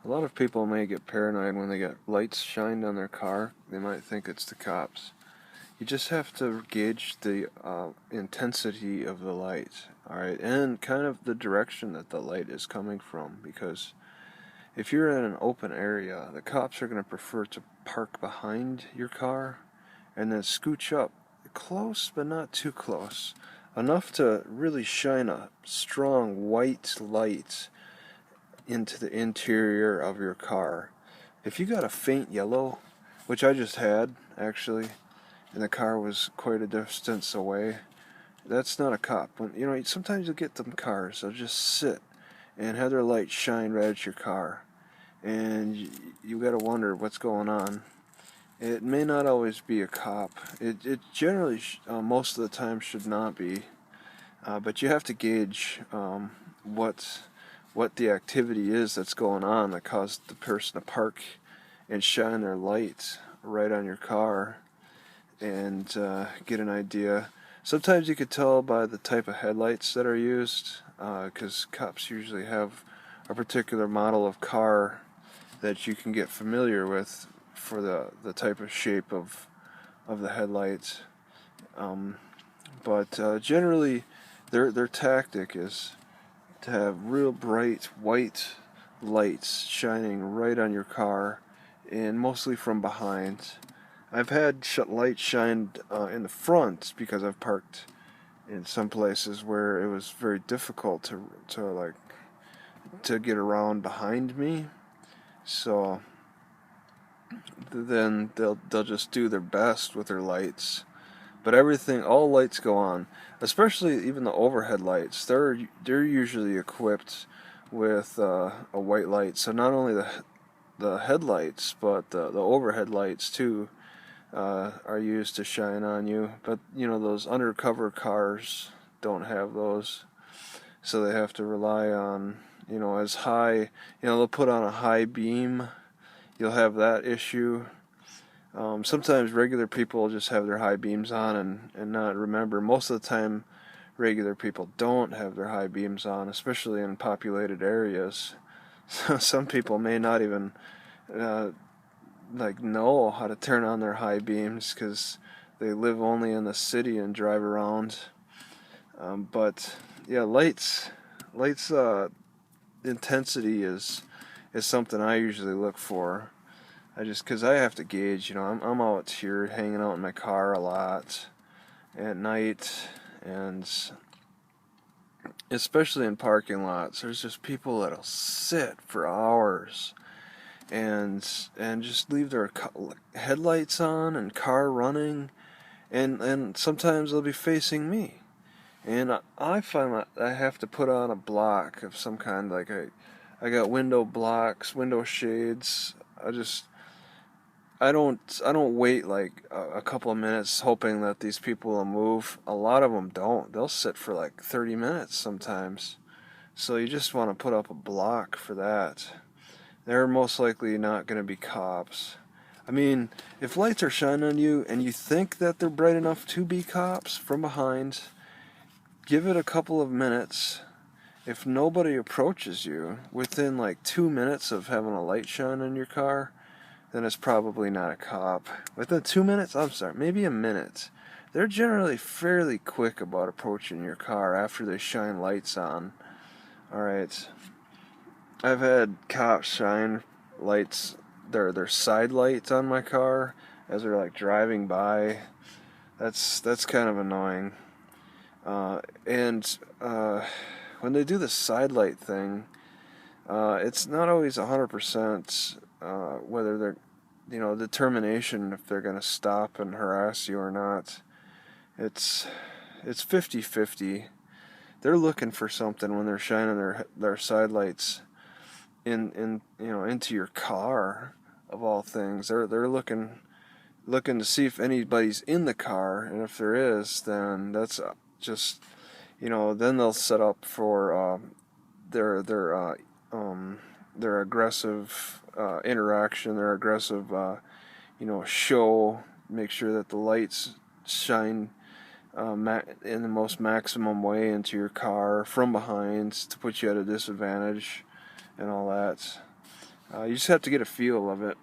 A lot of people may get paranoid when they get lights shined on their car. They might think it's the cops. You just have to gauge the intensity of the light, alright, and kind of the direction that the light is coming from, because if you're in an open area, the cops are going to prefer to park behind your car and then scooch up close but not too close, enough to really shine a strong white light into the interior of your car. If you got a faint yellow, which I just had actually, and the car was quite a distance away, that's not a cop. Sometimes you'll get them cars they'll just sit and have their light shine right at your car, and you got to wonder what's going on. It may not always be a cop. It generally most of the time should not be, but you have to gauge what the activity is that's going on that caused the person to park and shine their light right on your car, and get an idea. Sometimes you could tell by the type of headlights that are used, because cops usually have a particular model of car that you can get familiar with for the type of shape of the headlights. But generally, their tactic is to have real bright white lights shining right on your car, and mostly from behind. I've had lights shined in the front because I've parked in some places where it was very difficult to get around behind me. So then they'll just do their best with their lights. But all lights go on, especially even the overhead lights. They're usually equipped with a white light. So not only the headlights, but the overhead lights too are used to shine on you. But those undercover cars don't have those, so they have to rely on as high. They'll put on a high beam. You'll have that issue. Sometimes regular people just have their high beams on and not remember. Most of the time, regular people don't have their high beams on, especially in populated areas. So some people may not even know how to turn on their high beams because they live only in the city and drive around. But yeah, lights intensity is something I usually look for. Because I have to gauge, I'm out here hanging out in my car a lot at night, and especially in parking lots, there's just people that'll sit for hours and just leave their headlights on and car running, and sometimes they'll be facing me, and I find that I have to put on a block of some kind, like I got window blocks, window shades. I don't wait like a couple of minutes hoping that these people will move. A lot of them don't. They'll sit for like 30 minutes sometimes. So you just want to put up a block for that. They're most likely not going to be cops. I mean, if lights are shining on you and you think that they're bright enough to be cops from behind, give it a couple of minutes. If nobody approaches you within like 2 minutes of having a light shine on your car, then it's probably not a cop. Within 2 minutes, maybe a minute. They're generally fairly quick about approaching your car after they shine lights on. Alright. I've had cops shine lights, their side lights on my car as they're like driving by. That's kind of annoying. And when they do the side light thing, it's not always 100% whether they're determination if they're going to stop and harass you or not. It's 50-50. They're looking for something when they're shining their side lights into your car, of all things. They're looking to see if anybody's in the car, and if there is, then that's just then they'll set up for their aggressive interaction, their aggressive show. Make sure that the lights shine in the most maximum way into your car from behind to put you at a disadvantage and all that. You just have to get a feel of it.